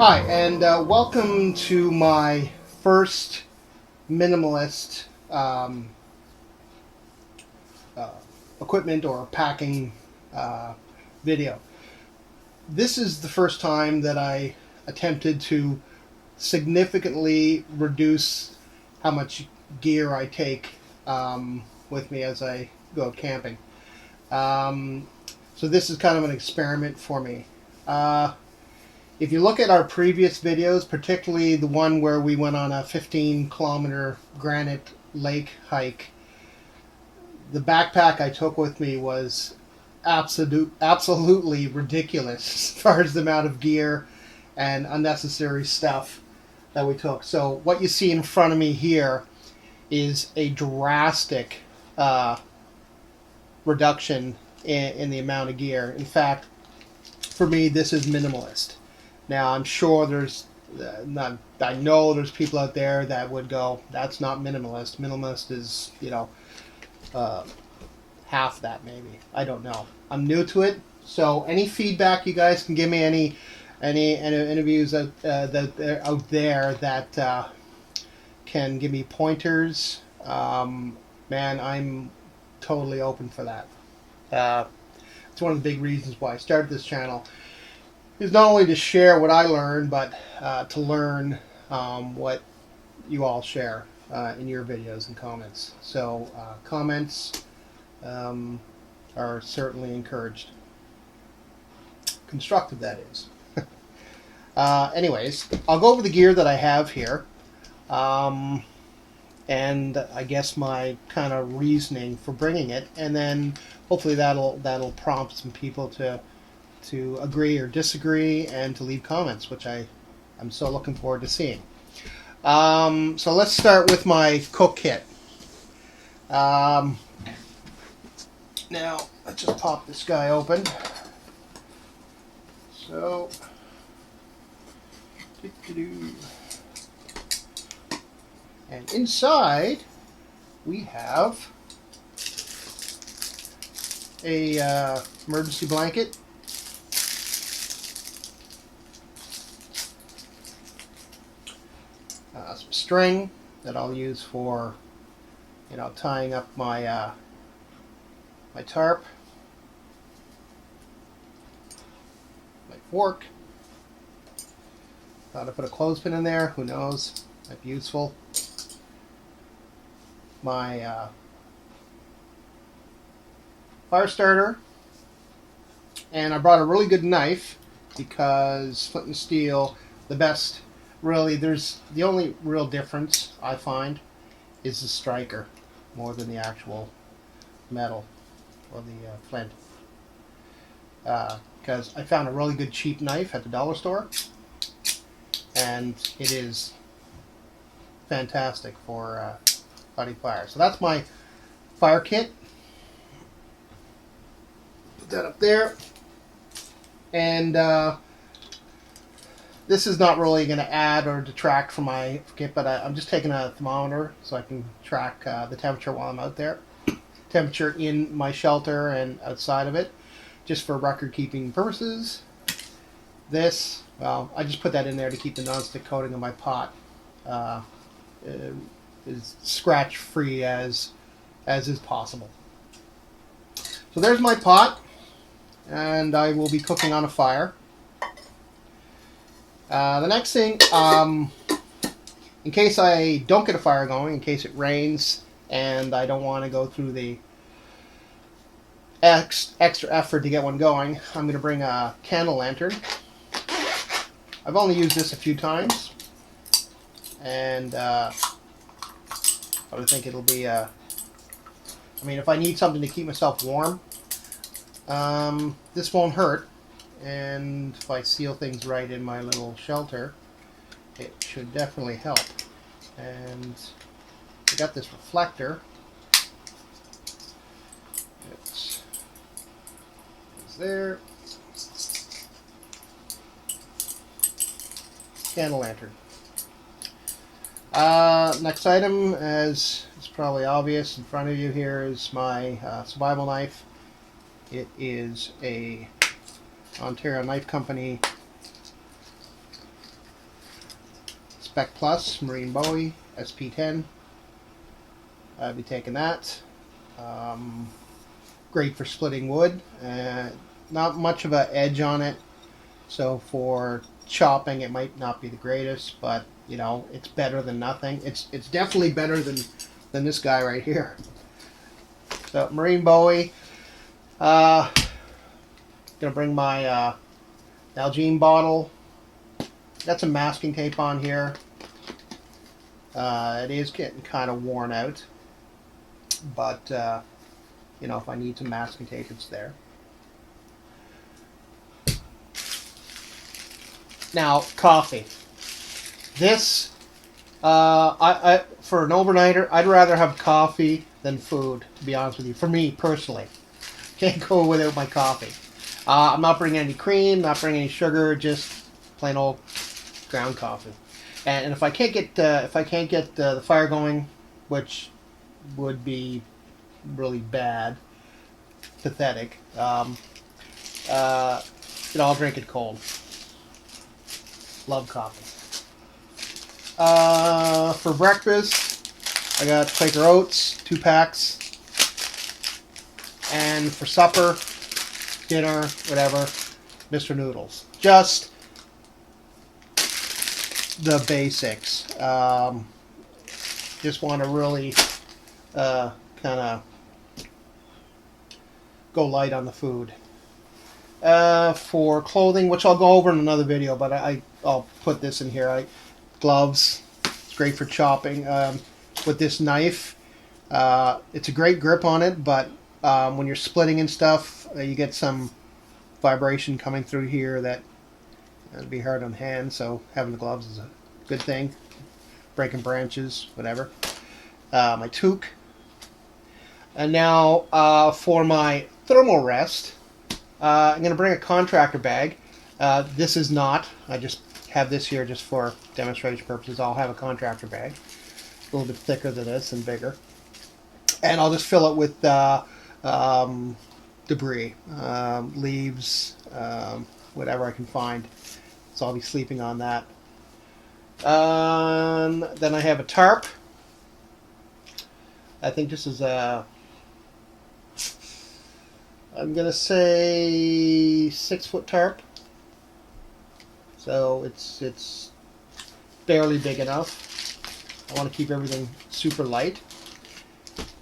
Hi, and welcome to my first minimalist uh, equipment or packing uh, video. This is the first time that I attempted to significantly reduce how much gear I take with me as I go out camping. Um, so this is kind of an experiment for me. If you look at our previous videos, particularly the one where we went on a 15-kilometer granite lake hike, the backpack I took with me was absolutely ridiculous as far as the amount of gear and unnecessary stuff that we took. So what you see in front of me here is a drastic reduction in the amount of gear. In fact, for me, this is minimalist. Now, I'm sure I know there's people out there that would go, that's not minimalist. Minimalist is, half that maybe. I don't know. I'm new to it, so any feedback you guys can give me, any interviews out there that can give me pointers, man, I'm totally open for that. It's one of the big reasons why I started this channel. Is not only to share what I learned, but to learn what you all share in your videos and comments. So comments are certainly encouraged. Constructive, that is. Anyways, I'll go over the gear that I have here, and I guess my kind of reasoning for bringing it, and then hopefully that'll prompt some people to agree or disagree and to leave comments, which I'm so looking forward to seeing. So let's start with my cook kit. Now, let's just pop this guy open. So, and inside we have a emergency blanket. Some string that I'll use for, tying up my my tarp, my fork. Thought I'd put a clothespin in there. Who knows? Might be useful. My fire starter, and I brought a really good knife because flint and steel, the best. Really, there's the only real difference I find is the striker more than the actual metal or the flint. Because I found a really good cheap knife at the dollar store, and it is fantastic for fighting fire. So that's my fire kit. Put that up there, and this is not really going to add or detract from my kit, but I'm just taking a thermometer so I can track the temperature while I'm out there. Temperature in my shelter and outside of it, just for record-keeping purposes. This, well, I just put that in there to keep the nonstick coating of my pot as scratch-free as is possible. So there's my pot, and I will be cooking on a fire. The next thing, in case I don't get a fire going, in case it rains and I don't want to go through the extra effort to get one going, I'm going to bring a candle lantern. I've only used this a few times, and I would think it'll be, if I need something to keep myself warm, this won't hurt. And if I seal things right in my little shelter, it should definitely help. And I got this reflector. It's there. Candle lantern. Next item, as it's probably obvious in front of you here, is my survival knife. It is a Ontario Knife Company Spec Plus Marine Bowie SP10. I'll be taking that. Great for splitting wood. Not much of an edge on it, so for chopping it might not be the greatest, but you know, it's better than nothing. It's definitely better than this guy right here. So Marine Bowie. Gonna bring my Nalgene bottle. Got some masking tape on here. It is getting kind of worn out, but you know, if I need some masking tape, it's there. Now, coffee. This, I for an overnighter, I'd rather have coffee than food, to be honest with you. For me, personally. Can't go without my coffee. I'm not bringing any cream, not bringing any sugar, just plain old ground coffee. And if I can't get the fire going, which would be really bad, pathetic, you know, I'll drink it cold. Love coffee. For breakfast, I got Quaker Oats, 2 packs. And for supper, dinner, whatever, Mr. Noodles. Just the basics. Just want to really kind of go light on the food. For clothing, which I'll go over in another video, but I'll put this in here. Gloves, it's great for chopping. With this knife, it's a great grip on it, but when you're splitting and stuff, you get some vibration coming through here that it'll be hard on hands, so having the gloves is a good thing. Breaking branches, whatever. My toque. And now for my thermal rest, I'm going to bring a contractor bag. This is not, I just have this here just for demonstration purposes. I'll have a contractor bag. A little bit thicker than this and bigger. And I'll just fill it with debris, leaves, whatever I can find. So I'll be sleeping on that. Then I have a tarp. I think this is a, I'm going to say 6-foot tarp. So it's barely big enough. I want to keep everything super light.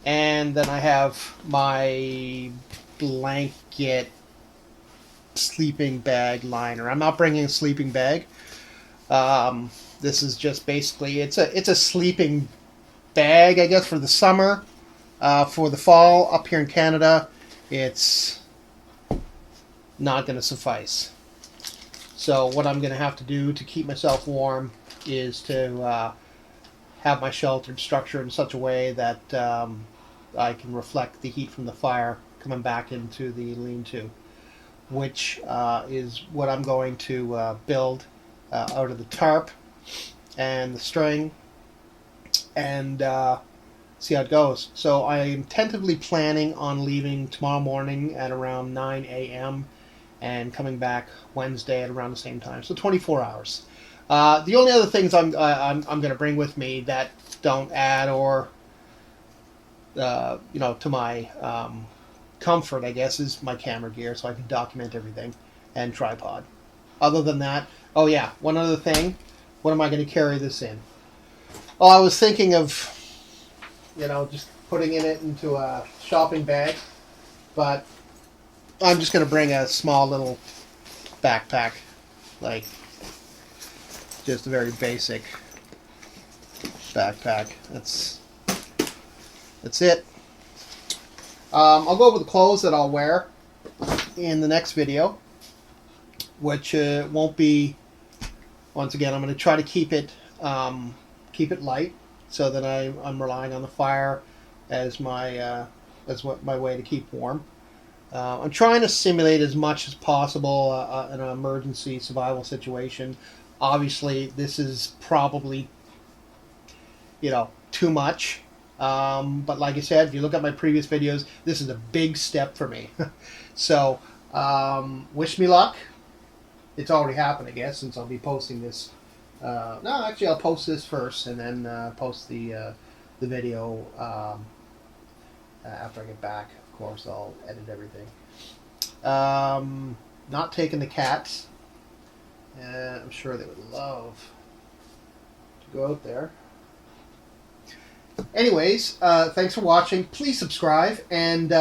And then I have my blanket sleeping bag liner. I'm not bringing a sleeping bag. This is just basically, it's a sleeping bag, I guess, for the summer. For the fall, up here in Canada, it's not going to suffice. So what I'm going to have to do to keep myself warm is to have my sheltered structure in such a way that I can reflect the heat from the fire coming back into the lean-to, which is what I'm going to build out of the tarp and the string, and see how it goes. So I am tentatively planning on leaving tomorrow morning at around 9 a.m. and coming back Wednesday at around the same time. So 24 hours. The only other things I'm going to bring with me that don't add or you know, to my comfort, I guess, is my camera gear, so I can document everything, and tripod. Other than that, oh yeah, one other thing. What am I going to carry this in? Well, I was thinking of, you know, just putting it into a shopping bag, but I'm just going to bring a small little backpack, like just a very basic backpack. That's it. I'll go over the clothes that I'll wear in the next video, which won't be. Once again, I'm going to try to keep it light, so that I'm relying on the fire as my way to keep warm. I'm trying to simulate as much as possible an emergency survival situation. Obviously, this is probably, you know, too much. But like I said, if you look at my previous videos, this is a big step for me. So, wish me luck. It's already happened, I guess, since I'll be posting this No, actually, I'll post this first and then post the video after I get back. Of course, I'll edit everything. Not taking the cats. I'm sure they would love to go out there. Anyways, thanks for watching. Please subscribe, and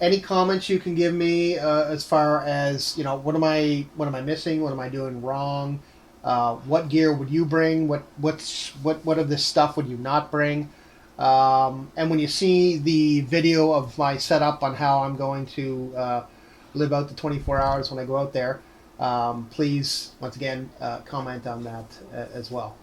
any comments you can give me as far as what am I missing? What am I doing wrong? What gear would you bring? What of this stuff would you not bring? And when you see the video of my setup on how I'm going to live out the 24 hours when I go out there, please once again comment on that as well.